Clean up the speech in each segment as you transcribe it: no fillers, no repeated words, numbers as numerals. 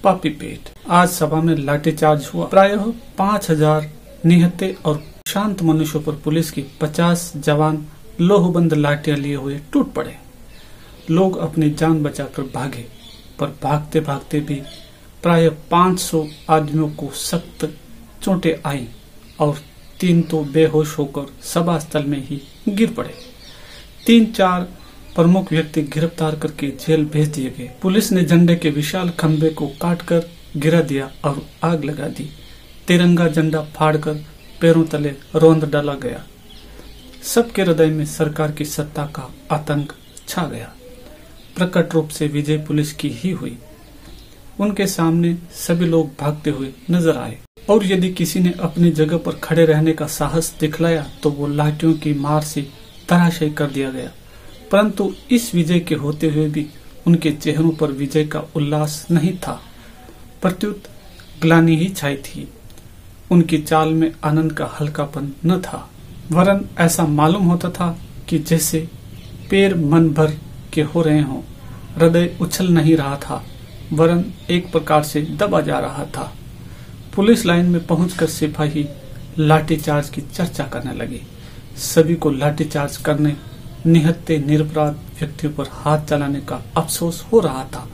पापी पेट। आज सभा में लाठीचार्ज हुआ। प्रायः 5000 निहत्थे और शांत मनुष्यों पर पुलिस की 50 जवान लोहबंद लाठियां लिए हुए टूट पड़े। लोग अपनी जान बचाकर भागे, पर भागते भागते भी प्रायः 500 आदमियों को सख्त चोटें आई और 3 तो बेहोश होकर सभा स्थल में ही गिर पड़े। 3-4 प्रमुख व्यक्ति गिरफ्तार करके जेल भेज दिए गए। पुलिस ने झंडे के विशाल खंभे को काटकर गिरा दिया और आग लगा दी। तिरंगा झंडा फाड़कर पैरों तले रौंद डाला गया। सबके हृदय में सरकार की सत्ता का आतंक छा गया। प्रकट रूप से विजय पुलिस की ही हुई। उनके सामने सभी लोग भागते हुए नजर आए और यदि किसी ने अपनी जगह पर खड़े रहने का साहस दिखलाया तो वो लाठियों की मार से धराशायी कर दिया गया। परंतु इस विजय के होते हुए भी उनके चेहरों पर विजय का उल्लास नहीं था, प्रत्युत ग्लानि ही छाई थी। उनकी चाल में आनंद का हल्कापन न था, वरन ऐसा मालूम होता था कि जैसे पैर मन भर के हो रहे हों। हृदय उछल नहीं रहा था, वरन एक प्रकार से दबा जा रहा था। पुलिस लाइन में पहुंचकर सिपाही लाठीचार्ज की चर्चा करने लगे। सभी को लाठीचार्ज करने, निहत्थे निरपराध व्यक्तियों पर हाथ चलाने का अफसोस हो रहा था।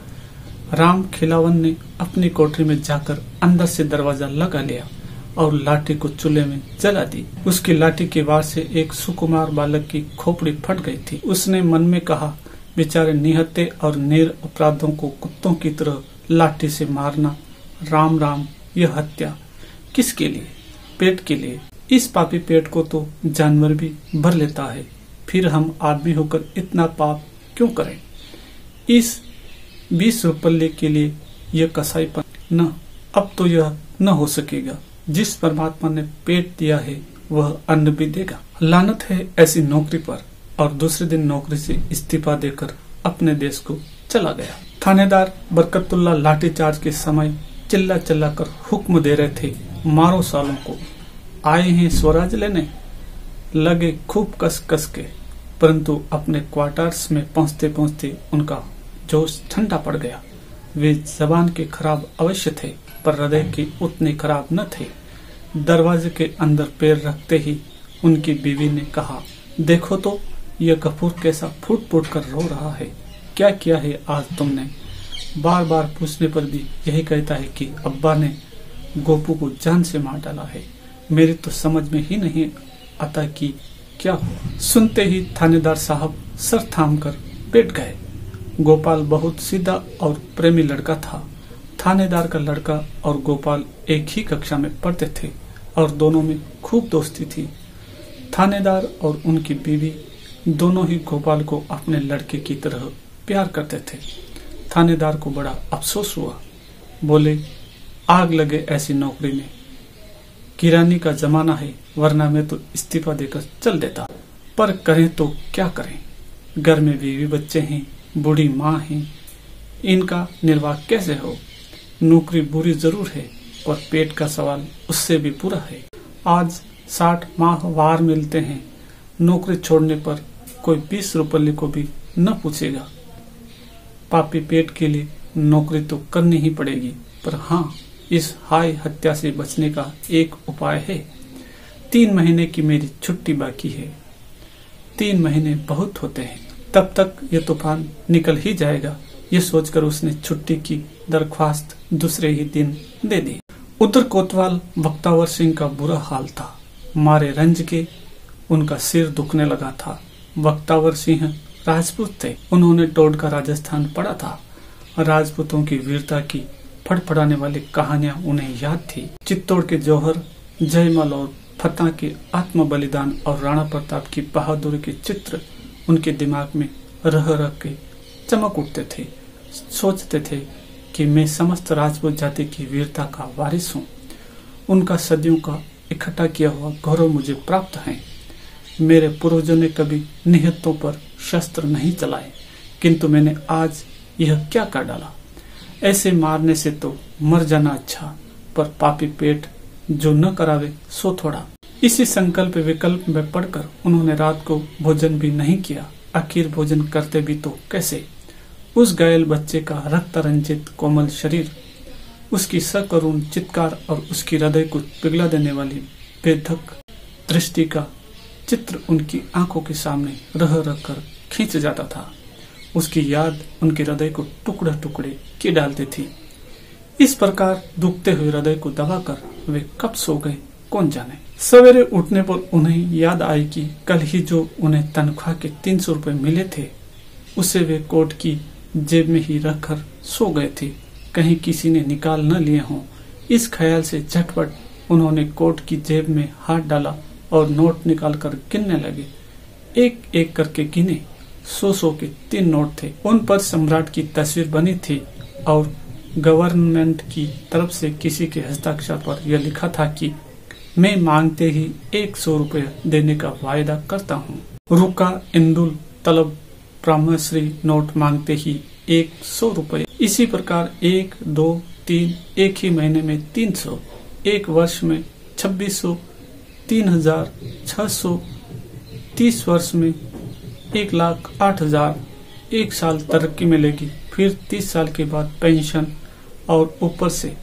राम खिलावन ने अपनी कोठरी में जाकर अंदर से दरवाजा लगा लिया और लाठी को चूल्हे में जला दी। उसकी लाठी के वार से एक सुकुमार बालक की खोपड़ी फट गई थी। उसने मन में कहा, बेचारे निहत्थे और निर अपराधों को कुत्तों की तरह लाठी से मारना, राम राम, यह हत्या किसके लिए? पेट के लिए। इस पापी पेट को तो जानवर भी भर लेता है, फिर हम आदमी होकर इतना पाप क्यों करें? इस 20 रुपये के लिए यह कसाईपन न, अब तो यह न हो सकेगा। जिस परमात्मा ने पेट दिया है वह अन्न भी देगा। लानत है ऐसी नौकरी पर। और दूसरे दिन नौकरी से इस्तीफा देकर अपने देश को चला गया। थानेदार बरकतुल्ला लाठीचार्ज के समय चिल्ला चिल्ला कर हुक्म दे रहे थे, मारो सालों को, आए हैं स्वराज लेने। लगे खूब कस कस के, परंतु अपने क्वार्टर्स में पहुंचते पहुंचते उनका जोश ठंडा पड़ गया। वे जबान के खराब अवश्य थे, पर हृदय के उतने खराब न थे। दरवाजे के अंदर पैर रखते ही उनकी बीवी ने कहा, देखो तो यह गफूर कैसा फूट फूट कर रो रहा है। क्या किया है आज तुमने? बार बार पूछने पर भी यही कहता है कि अब्बा ने गोपू को जान से मार डाला है। मेरी तो समझ में ही नहीं आता कि क्या हुआ। सुनते ही थानेदार साहब सर थाम कर बैठ गए। गोपाल बहुत सीधा और प्रेमी लड़का था। थानेदार का लड़का और गोपाल एक ही कक्षा में पढ़ते थे और दोनों में खूब दोस्ती थी। थानेदार और उनकी बीवी दोनों ही गोपाल को अपने लड़के की तरह प्यार करते थे। थानेदार को बड़ा अफसोस हुआ। बोले, आग लगे ऐसी नौकरी में। किरानी का जमाना है, वरना मैं तो इस्तीफा देकर चल देता। पर करें तो क्या करें? घर में बीवी बच्चे हैं, बूढ़ी माँ है, इनका निर्वाह कैसे हो? नौकरी बुरी जरूर है, पर पेट का सवाल उससे भी बुरा है। आज 60 माहवार मिलते हैं। नौकरी छोड़ने पर कोई 20 रुपये को भी न पूछेगा। पापी पेट के लिए नौकरी तो करनी ही पड़ेगी, पर हाँ, इस हाय हत्या से बचने का एक उपाय है। 3 महीने की मेरी छुट्टी बाकी है। 3 महीने बहुत होते हैं, तब तक ये तूफान निकल ही जाएगा। ये सोचकर उसने छुट्टी की दरख्वास्त दूसरे ही दिन दे दी। उधर कोतवाल बख्तावर सिंह का बुरा हाल था। मारे रंज के उनका सिर दुखने लगा था। बख्तावर सिंह राजपूत थे। उन्होंने टोडका राजस्थान पढ़ा था। राजपूतों की वीरता की फड़फड़ाने वाली कहानियां उन्हें याद थी। चित्तौड़ के जौहर, जयमल और फतेह के आत्म बलिदान और राणा प्रताप की बहादुरी के चित्र उनके दिमाग में रह रह के चमक उठते थे। सोचते थे कि मैं समस्त राजपूत जाति की वीरता का वारिस हूँ। उनका सदियों का इकट्ठा किया हुआ गौरव मुझे प्राप्त है। मेरे पूर्वजों ने कभी निहत्थों पर शस्त्र नहीं चलाए, किंतु मैंने आज यह क्या कर डाला। ऐसे मारने से तो मर जाना अच्छा, पर पापी पेट जो न करावे सो थोड़ा। इसी संकल्प विकल्प में पढ़कर उन्होंने रात को भोजन भी नहीं किया। आखिर भोजन करते भी तो कैसे? उस घायल बच्चे का रक्त रंजित कोमल शरीर उसकी सकरुण चित्कार और उसकी हृदय को पिघला देने वाली बेधक दृष्टि का चित्र उनकी आंखों के सामने रह कर खींच जाता था। उसकी याद उनके हृदय को टुकड़े टुकड़े किए डालती थी। इस प्रकार दुखते हुए हृदय को दबाकर वे कब सो गए कौन जाने। सवेरे उठने पर उन्हें याद आई कि कल ही जो उन्हें तनख्वाह के 300 रुपए मिले थे उसे वे कोट की जेब में ही रखकर सो गए थे, कहीं किसी ने निकाल न लिए हों। इस ख्याल से झटपट उन्होंने कोट की जेब में हाथ डाला और नोट निकालकर गिनने लगे। एक एक करके गिने। 100 के 3 नोट थे। उन पर सम्राट की तस्वीर बनी थी और गवर्नमेंट की तरफ से किसी के हस्ताक्षर पर यह लिखा था कि मैं मांगते ही 100 रुपए देने का वायदा करता हूँ। रुका इंदुल तलब प्रामश्री नोट मांगते ही 100 रुपए। इसी प्रकार 1, 2, 3 एक ही महीने में 300, एक वर्ष में 2600, 3600, 30 वर्ष में 1,08,000, एक साल तरक्की मिलेगी, फिर 30 साल के बाद पेंशन और ऊपर से।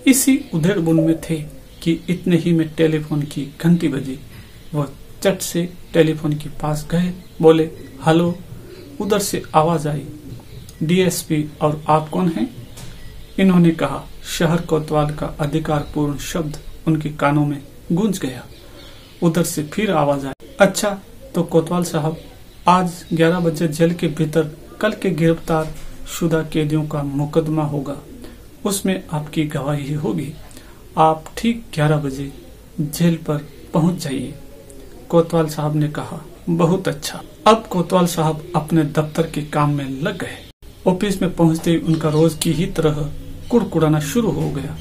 इसी उधेड़ बुन में थे कि इतने ही में टेलीफोन की घंटी बजी। वह चट से टेलीफोन के पास गए, बोले हेलो। उधर से आवाज आई, डीएसपी और आप कौन हैं? इन्होंने कहा। शहर कोतवाल का अधिकारपूर्ण शब्द उनके कानों में गूंज गया। उधर से फिर आवाज आई, अच्छा तो कोतवाल साहब, आज 11 बजे जेल के भीतर कल के गिरफ्तार शुदा कैदियों का मुकदमा होगा, उसमें आपकी गवाही होगी। आप ठीक 11 बजे जेल पर पहुंच जाइए। कोतवाल साहब ने कहा, बहुत अच्छा। अब कोतवाल साहब अपने दफ्तर के काम में लग गए। ऑफिस में पहुंचते ही उनका रोज की ही तरह कुड़कुड़ाना शुरू हो गया।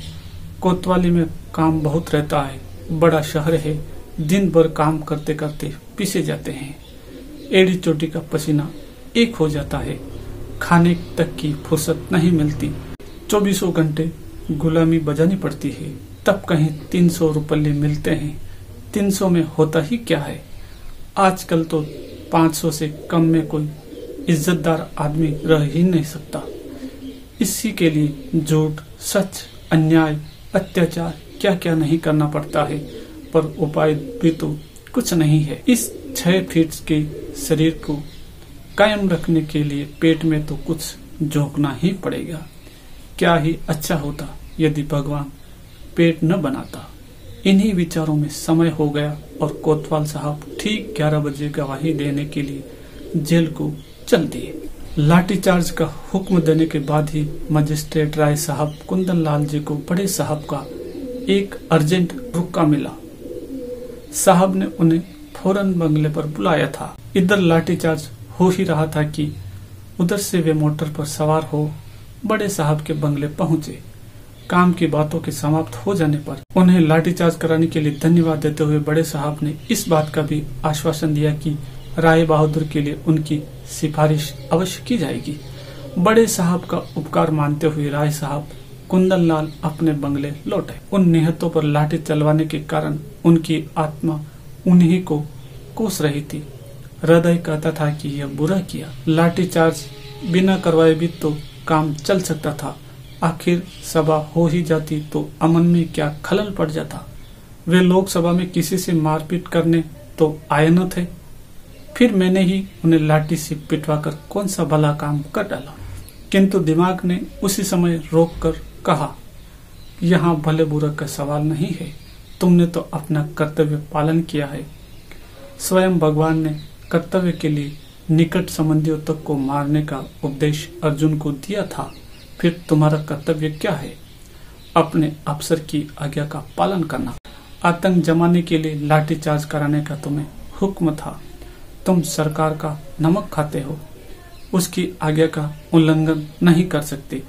कोतवाली में काम बहुत रहता है, बड़ा शहर है, दिन भर काम करते करते पीसे जाते हैं। एड़ी चोटी का पसीना एक हो जाता है, खाने तक की फुर्सत नहीं मिलती। 24 घंटे गुलामी बजानी पड़ती है, तब कहीं 300 रुपये मिलते हैं। 300 में होता ही क्या है, आजकल तो 500 से कम में कोई इज्जतदार आदमी रह ही नहीं सकता। इसी के लिए झूठ, सच, अन्याय, अत्याचार क्या क्या नहीं करना पड़ता है, पर उपाय भी तो कुछ नहीं है। इस 6 फीट के शरीर को कायम रखने के लिए पेट में तो कुछ झोंकना ही पड़ेगा। क्या ही अच्छा होता यदि भगवान पेट न बनाता। इन्हीं विचारों में समय हो गया और कोतवाल साहब ठीक 11 बजे गवाही देने के लिए जेल को चल दिए। लाठीचार्ज का हुक्म देने के बाद ही मजिस्ट्रेट राय साहब कुंदन लाल जी को बड़े साहब का एक अर्जेंट रुक्का मिला। साहब ने उन्हें फौरन बंगले पर बुलाया था। इधर लाठीचार्ज हो ही रहा था कि उधर से वे मोटर पर सवार हो बड़े साहब के बंगले पहुंचे। काम की बातों के समाप्त हो जाने पर उन्हें लाठीचार्ज कराने के लिए धन्यवाद देते हुए बड़े साहब ने इस बात का भी आश्वासन दिया कि राय बहादुर के लिए उनकी सिफारिश अवश्य की जाएगी। बड़े साहब का उपकार मानते हुए राय साहब कुंदन लाल अपने बंगले लौटे। उन निहत्तों पर लाठी चलवाने के कारण उनकी आत्मा उन्हीं को कोस रही थी। हृदय कहता था कि यह बुरा किया। लाठीचार्ज बिना करवाए भी तो काम चल सकता था। आखिर सभा हो ही जाती तो अमन में क्या खलल पड़ जाता। वे लोकसभा में किसी से मारपीट करने तो आए न थे। फिर मैंने ही उन्हें लाठी से पिटवाकर कौन सा भला काम कर डाला। किंतु दिमाग ने उसी समय रोककर कहा, यहाँ भले बुरा का सवाल नहीं है, तुमने तो अपना कर्तव्य पालन किया है। स्वयं भगवान ने कर्तव्य के लिए निकट संबंधियों तक को मारने का उपदेश अर्जुन को दिया था। फिर तुम्हारा कर्तव्य क्या है? अपने अफसर की आज्ञा का पालन करना। आतंक जमाने के लिए लाठीचार्ज कराने का तुम्हें हुक्म था। तुम सरकार का नमक खाते हो, उसकी आज्ञा का उल्लंघन नहीं कर सकते।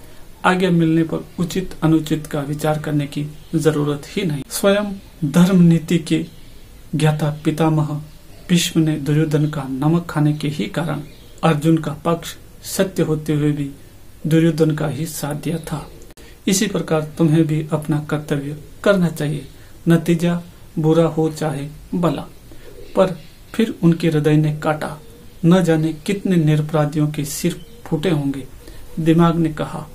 आज्ञा मिलने पर उचित अनुचित का विचार करने की जरूरत ही नहीं। स्वयं धर्म नीति के ज्ञाता पितामह भीष्म ने दुर्योधन का नमक खाने के ही कारण अर्जुन का पक्ष सत्य होते हुए भी दुर्योधन का ही साथ दिया था। इसी प्रकार तुम्हें भी अपना कर्तव्य करना चाहिए, नतीजा बुरा हो चाहे भला। पर फिर उनके हृदय ने काटा। न जाने कितने निरपराधियों के सिर फूटे होंगे। दिमाग ने कहा,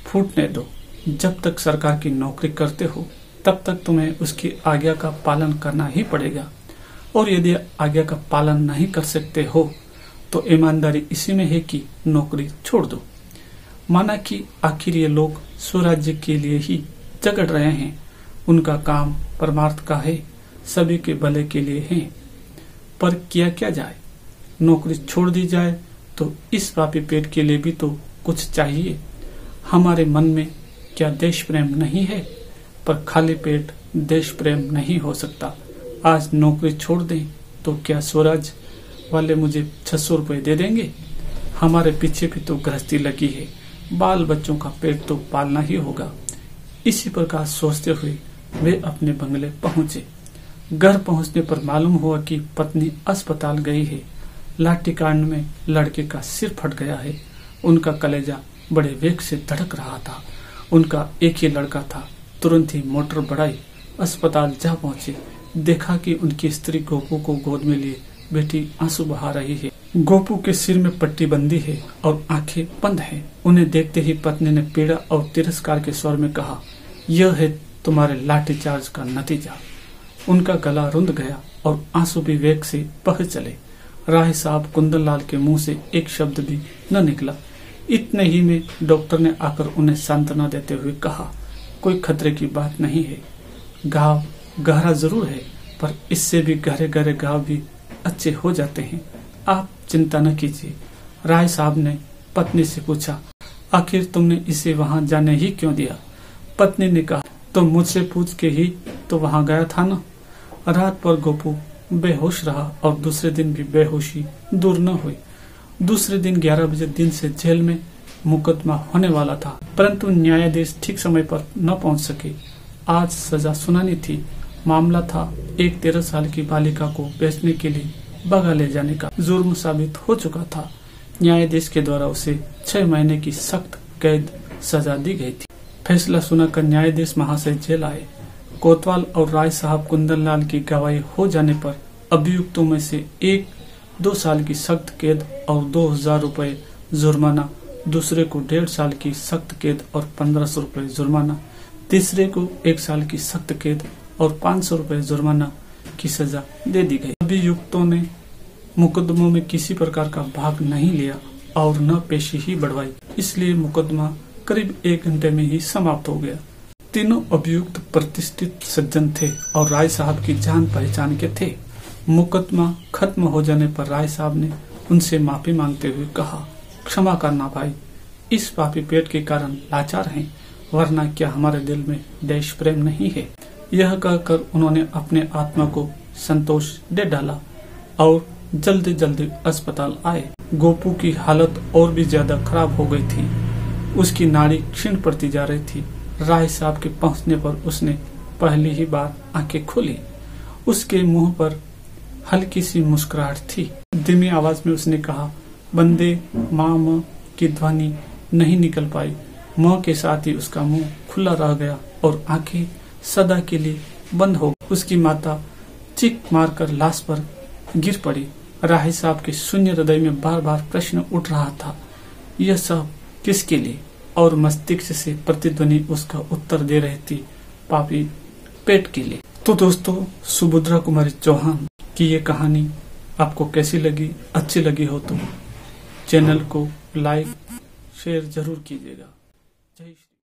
फूटने दो, जब तक सरकार की नौकरी करते हो तब तक तुम्हें उसकी आज्ञा का पालन करना ही पड़ेगा, और यदि आज्ञा का पालन नहीं कर सकते हो तो ईमानदारी इसी में है कि नौकरी छोड़ दो। माना कि आखिर ये लोग स्वराज्य के लिए ही झगड़ रहे हैं, उनका काम परमार्थ का है, सभी के भले के लिए है, पर किया क्या जाए? नौकरी छोड़ दी जाए तो इस पापी पेट के लिए भी तो कुछ चाहिए। हमारे मन में क्या देश प्रेम नहीं है? पर खाली पेट देश प्रेम नहीं हो सकता। आज नौकरी छोड़ दें तो क्या स्वराज वाले मुझे 600 रुपए दे देंगे? हमारे पीछे भी तो गृहस्थी लगी है, बाल बच्चों का पेट तो पालना ही होगा। इसी प्रकार सोचते हुए वे अपने बंगले पहुंचे। घर पहुंचने पर मालूम हुआ कि पत्नी अस्पताल गई है। लाठीकांड में लड़के का सिर फट गया है। उनका कलेजा बड़े वेग से धड़क रहा था। उनका एक ही लड़का था। तुरंत ही मोटर बढ़ाई, अस्पताल जा पहुंचे। देखा कि उनकी स्त्री गोपू को गोद में लिए बेटी आंसू बहा रही है। गोपू के सिर में पट्टी बंदी है और आंखें बंद हैं। उन्हें देखते ही पत्नी ने पीड़ा और तिरस्कार के स्वर में कहा, यह है तुम्हारे लाठीचार्ज का नतीजा। उनका गला रुंध गया और आंसू भी वेग से बह चले। राय साहब कुंदनलाल के मुंह से एक शब्द भी न निकला। इतने ही में डॉक्टर ने आकर उन्हें सांत्वना देते हुए कहा, कोई खतरे की बात नहीं है। घाव गहरा जरूर है, पर इससे भी गहरे गहरे घाव भी अच्छे हो जाते हैं। आप चिंता न कीजिए। राय साहब ने पत्नी से पूछा, आखिर तुमने इसे वहां जाने ही क्यों दिया? पत्नी ने कहा, तो मुझसे पूछ के ही तो वहां गया था ना। रात पर गोपू बेहोश रहा और दूसरे दिन भी बेहोशी दूर न हुई। दूसरे दिन 11 बजे दिन से जेल में मुकदमा होने वाला था, परंतु न्यायाधीश ठीक समय पर न पहुंच सके। आज सजा सुनानी थी। मामला था एक 13 साल की बालिका को बेचने के लिए भगा ले जाने का। जुर्म साबित हो चुका था। न्यायाधीश के द्वारा उसे 6 महीने की सख्त कैद सजा दी गई थी। फैसला सुनाकर न्यायाधीश महाशय जेल आए। कोतवाल और राय साहब कुंदनलाल की गवाही हो जाने पर अभियुक्तों में से एक 2 साल की सख्त कैद और 2000 रुपए जुर्माना, दूसरे को 1.5 साल की सख्त कैद और 1500 रुपए जुर्माना, तीसरे को 1 साल की सख्त कैद और 500 रुपए जुर्माना की सजा दे दी गई। अभियुक्तों ने मुकदमों में किसी प्रकार का भाग नहीं लिया और न पेशी ही बढ़वाई, इसलिए मुकदमा करीब 1 घंटे में ही समाप्त हो गया। तीनों अभियुक्त प्रतिष्ठित सज्जन थे और राय साहब की जान पहचान के थे। मुकदमा खत्म हो जाने पर राय साहब ने उनसे माफी मांगते हुए कहा, क्षमा करना भाई, इस पापी पेट के कारण लाचार हैं, वरना क्या हमारे दिल में देश प्रेम नहीं है? यह कहकर उन्होंने अपने आत्मा को संतोष दे डाला और जल्दी जल्दी अस्पताल आए। गोपू की हालत और भी ज्यादा खराब हो गई थी। उसकी नाड़ी क्षीण पड़ती जा रही थी। राय साहब के पहुंचने पर उसने पहली ही बार आंखें खोली। उसके मुंह पर हल्की सी मुस्कुराहट थी। धीमी आवाज में उसने कहा, बंदे माँ म की ध्वनि नहीं निकल पाई। माँ के साथ ही उसका मुंह खुला रह गया और आंखें सदा के लिए बंद हो गई। उसकी माता चीख मारकर लाश पर गिर पड़ी। राय साहब के शून्य हृदय में बार बार प्रश्न उठ रहा था, यह सब किसके लिए? और मस्तिष्क से प्रतिध्वनि उसका उत्तर दे रही थी, पापी पेट के लिए। तो दोस्तों, सुभद्रा कुमारी चौहान की ये कहानी आपको कैसी लगी? अच्छी लगी हो तो चैनल को लाइक शेयर जरूर कीजिएगा।